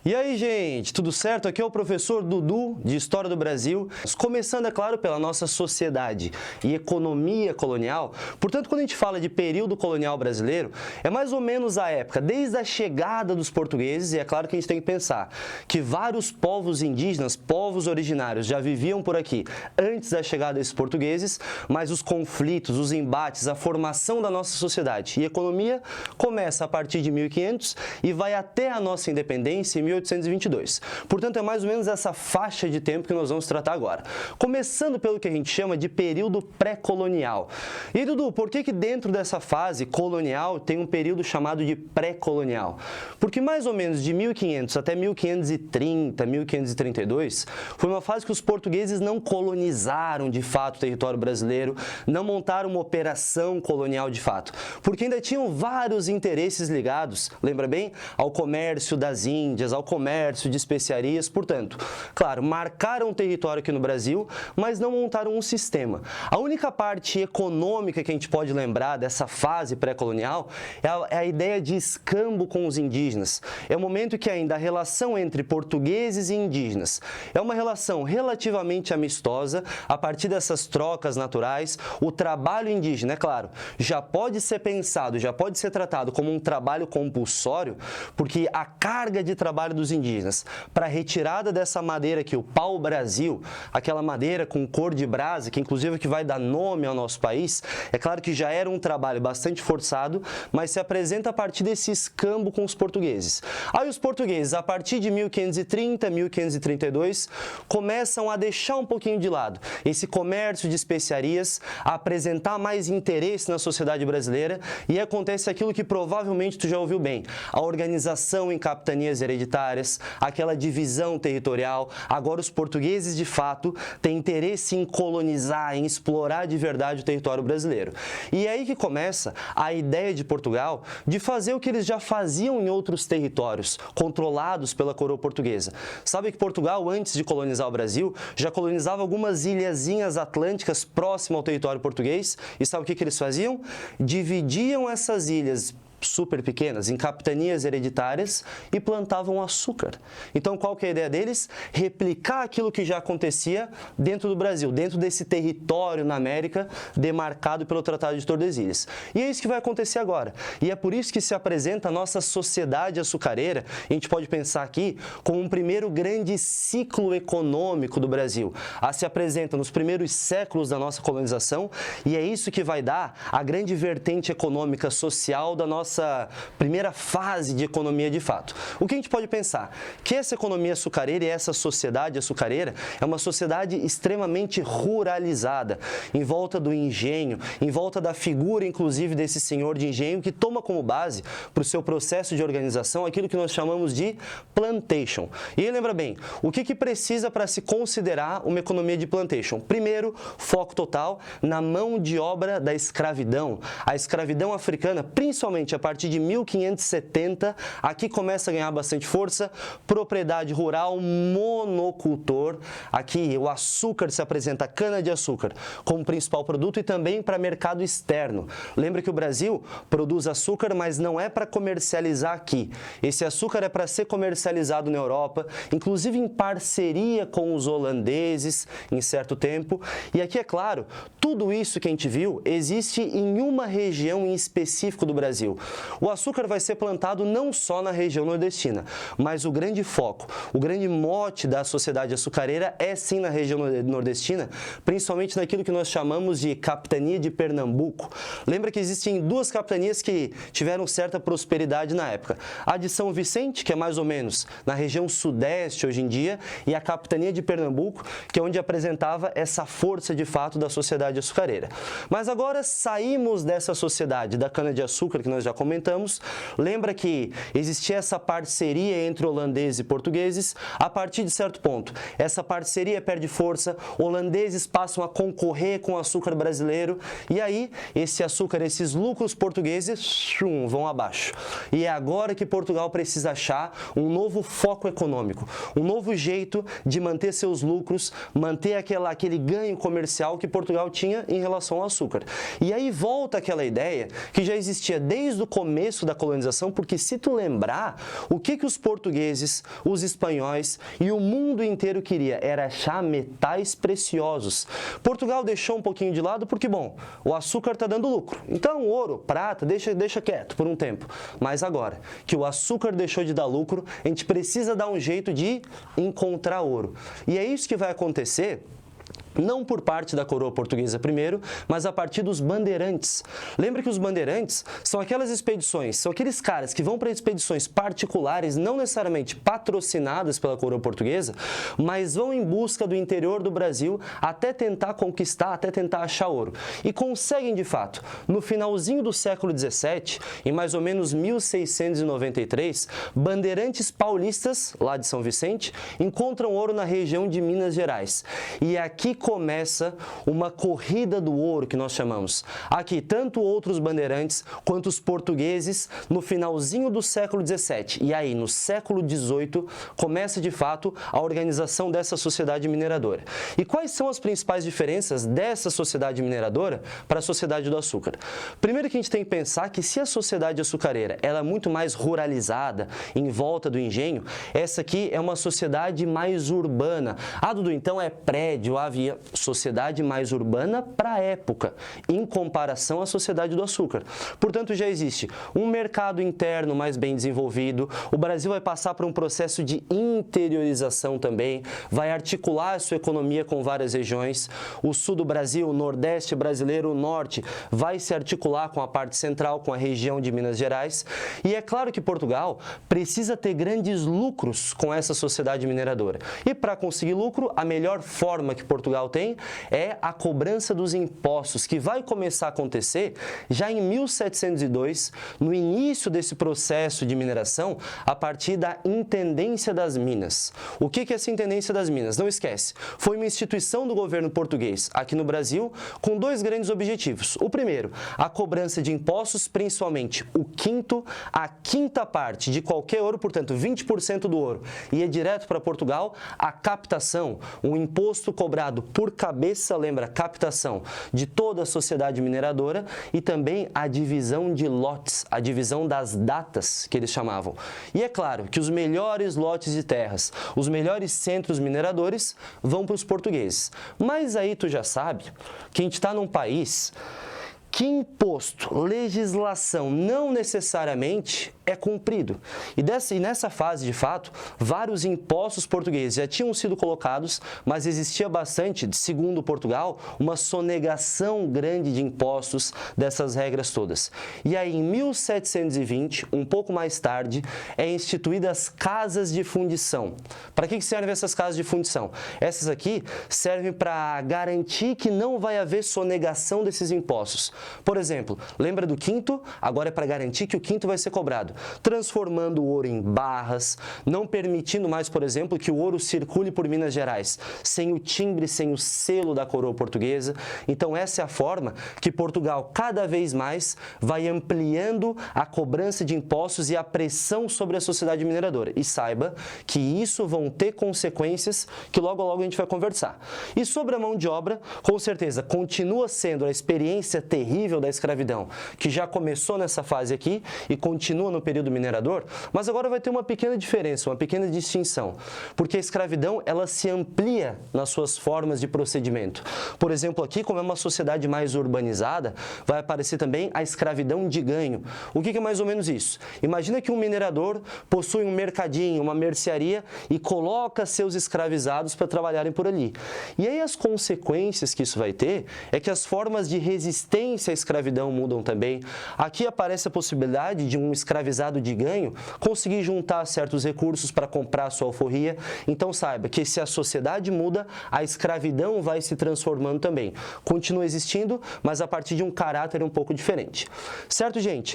E aí, gente, tudo certo? Aqui é o professor Dudu, de História do Brasil. Começando, é claro, pela nossa sociedade e economia colonial. Portanto, quando a gente fala de período colonial brasileiro, é mais ou menos a época, desde a chegada dos portugueses, e é claro que a gente tem que pensar que vários povos indígenas, povos originários, já viviam por aqui antes da chegada desses portugueses, mas os conflitos, os embates, a formação da nossa sociedade e economia começa a partir de 1500 e vai até a nossa independência em 1822. Portanto, é mais ou menos essa faixa de tempo que nós vamos tratar agora. Começando pelo que a gente chama de período pré-colonial. E, Dudu, por que dentro dessa fase colonial tem um período chamado de pré-colonial? Porque mais ou menos de 1500 até 1530, 1532, foi uma fase que os portugueses não colonizaram de fato o território brasileiro, não montaram uma operação colonial de fato, porque ainda tinham vários interesses ligados, lembra bem, ao comércio das Índias, ao comércio de especiarias, portanto, claro, marcaram o território aqui no Brasil, mas não montaram um sistema. A única parte econômica que a gente pode lembrar dessa fase pré-colonial é a ideia de escambo com os indígenas. É o momento que ainda a relação entre portugueses e indígenas é uma relação relativamente amistosa, a partir dessas trocas naturais, o trabalho indígena, é claro, já pode ser pensado, já pode ser tratado como um trabalho compulsório, porque a carga de trabalho dos indígenas para a retirada dessa madeira aqui, o pau-brasil, aquela madeira com cor de brasa, que inclusive que vai dar nome ao nosso país, é claro que já era um trabalho bastante forçado, mas se apresenta a partir desse escambo com os portugueses. Aí os portugueses, a partir de 1530, 1532, começam a deixar um pouquinho de lado esse comércio de especiarias, a apresentar mais interesse na sociedade brasileira e acontece aquilo que provavelmente tu já ouviu bem, a organização em capitanias hereditárias, aquela divisão territorial. Agora os portugueses, de fato, têm interesse em colonizar, em explorar de verdade o território brasileiro. E é aí que começa a ideia de Portugal de fazer o que eles já faziam em outros territórios, controlados pela coroa portuguesa. Sabe que Portugal, antes de colonizar o Brasil, já colonizava algumas ilhazinhas atlânticas próximas ao território português, e sabe o que eles faziam? Dividiam essas ilhas super pequenas, em capitanias hereditárias e plantavam açúcar. Então, qual que é a ideia deles? Replicar aquilo que já acontecia dentro do Brasil, dentro desse território na América demarcado pelo Tratado de Tordesilhas. E é isso que vai acontecer agora. E é por isso que se apresenta a nossa sociedade açucareira, a gente pode pensar aqui como um primeiro grande ciclo econômico do Brasil. Se apresenta nos primeiros séculos da nossa colonização e é isso que vai dar a grande vertente econômica social da nossa primeira fase de economia de fato. O que a gente pode pensar? Que essa economia açucareira e essa sociedade açucareira é uma sociedade extremamente ruralizada, em volta do engenho, em volta da figura, inclusive, desse senhor de engenho que toma como base para o seu processo de organização aquilo que nós chamamos de plantation. E lembra bem, o que precisa para se considerar uma economia de plantation? Primeiro, foco total na mão de obra da escravidão. A escravidão africana, principalmente a partir de 1570, aqui começa a ganhar bastante força, propriedade rural, monocultor, aqui o açúcar se apresenta, a cana-de-açúcar, como principal produto e também para mercado externo. Lembra que o Brasil produz açúcar, mas não é para comercializar aqui. Esse açúcar é para ser comercializado na Europa, inclusive em parceria com os holandeses em certo tempo. E aqui, é claro, tudo isso que a gente viu existe em uma região em específico do Brasil. O açúcar vai ser plantado não só na região nordestina, mas o grande foco, o grande mote da sociedade açucareira é sim na região nordestina, principalmente naquilo que nós chamamos de capitania de Pernambuco. Lembra que existem duas capitanias que tiveram certa prosperidade na época. A de São Vicente, que é mais ou menos na região sudeste hoje em dia, e a capitania de Pernambuco, que é onde apresentava essa força de fato da sociedade açucareira. Mas agora saímos dessa sociedade da cana-de-açúcar que nós já comentamos, lembra que existia essa parceria entre holandeses e portugueses, a partir de certo ponto, essa parceria perde força, holandeses passam a concorrer com o açúcar brasileiro, e aí esse açúcar, esses lucros portugueses, vão abaixo. E é agora que Portugal precisa achar um novo foco econômico, um novo jeito de manter seus lucros, manter aquele ganho comercial que Portugal tinha em relação ao açúcar. E aí volta aquela ideia que já existia desde o o começo da colonização, porque se tu lembrar, o que os portugueses, os espanhóis e o mundo inteiro queria era achar metais preciosos. Portugal deixou um pouquinho de lado porque, bom, o açúcar está dando lucro. Então, ouro, prata, deixa quieto por um tempo. Mas agora que o açúcar deixou de dar lucro, a gente precisa dar um jeito de encontrar ouro. E é isso que vai acontecer não por parte da coroa portuguesa primeiro, mas a partir dos bandeirantes. Lembra que os bandeirantes são aquelas expedições, são aqueles caras que vão para expedições particulares, não necessariamente patrocinadas pela coroa portuguesa, mas vão em busca do interior do Brasil até tentar conquistar, até tentar achar ouro. E conseguem de fato. No finalzinho do século XVII, em mais ou menos 1693, bandeirantes paulistas, lá de São Vicente, encontram ouro na região de Minas Gerais. E aqui começa uma corrida do ouro, que nós chamamos. Aqui, tanto outros bandeirantes quanto os portugueses, no finalzinho do século XVII. E aí, no século XVIII, começa de fato a organização dessa sociedade mineradora. E quais são as principais diferenças dessa sociedade mineradora para a sociedade do açúcar? Primeiro que a gente tem que pensar que se a sociedade açucareira ela é muito mais ruralizada, em volta do engenho, essa aqui é uma sociedade mais urbana. A Dudu, então, é prédio, havia sociedade mais urbana para a época, em comparação à sociedade do açúcar. Portanto, já existe um mercado interno mais bem desenvolvido, o Brasil vai passar por um processo de interiorização também, vai articular a sua economia com várias regiões, o sul do Brasil, o nordeste brasileiro, o norte, vai se articular com a parte central, com a região de Minas Gerais, e é claro que Portugal precisa ter grandes lucros com essa sociedade mineradora. E para conseguir lucro, a melhor forma que Portugal tem é a cobrança dos impostos, que vai começar a acontecer já em 1702, no início desse processo de mineração, a partir da Intendência das Minas. O que é essa Intendência das Minas? Não esquece, foi uma instituição do governo português aqui no Brasil com dois grandes objetivos. O primeiro, a cobrança de impostos, principalmente a quinta parte de qualquer ouro, portanto 20% do ouro, ia direto para Portugal, a captação, um imposto cobrado por cabeça, lembra, captação de toda a sociedade mineradora e também a divisão de lotes, a divisão das datas que eles chamavam. E é claro que os melhores lotes de terras, os melhores centros mineradores vão para os portugueses. Mas aí tu já sabe que a gente está num país que imposto, legislação não necessariamente é cumprido. E nessa fase, de fato, vários impostos portugueses já tinham sido colocados, mas existia bastante, segundo Portugal, uma sonegação grande de impostos dessas regras todas. E aí, em 1720, um pouco mais tarde, é instituídas as casas de fundição. Para que servem essas casas de fundição? Essas aqui servem para garantir que não vai haver sonegação desses impostos. Por exemplo, lembra do quinto? Agora é para garantir que o quinto vai ser cobrado, transformando o ouro em barras, não permitindo mais, por exemplo, que o ouro circule por Minas Gerais, sem o timbre, sem o selo da coroa portuguesa. Então essa é a forma que Portugal cada vez mais vai ampliando a cobrança de impostos e a pressão sobre a sociedade mineradora. E saiba que isso vão ter consequências que logo a gente vai conversar. E sobre a mão de obra, com certeza, continua sendo a experiência terrível da escravidão, que já começou nessa fase aqui e continua no período minerador, mas agora vai ter uma pequena diferença, uma pequena distinção, porque a escravidão ela se amplia nas suas formas de procedimento. Por exemplo, aqui, como é uma sociedade mais urbanizada, vai aparecer também a escravidão de ganho. O que é mais ou menos isso? Imagina que um minerador possui um mercadinho, uma mercearia e coloca seus escravizados para trabalharem por ali. E aí as consequências que isso vai ter é que as formas de resistência à escravidão mudam também. Aqui aparece a possibilidade de um escravizado de ganho conseguir juntar certos recursos para comprar sua alforria. Então saiba que se a sociedade muda, a escravidão vai se transformando também. Continua existindo, mas a partir de um caráter um pouco diferente. Certo, gente?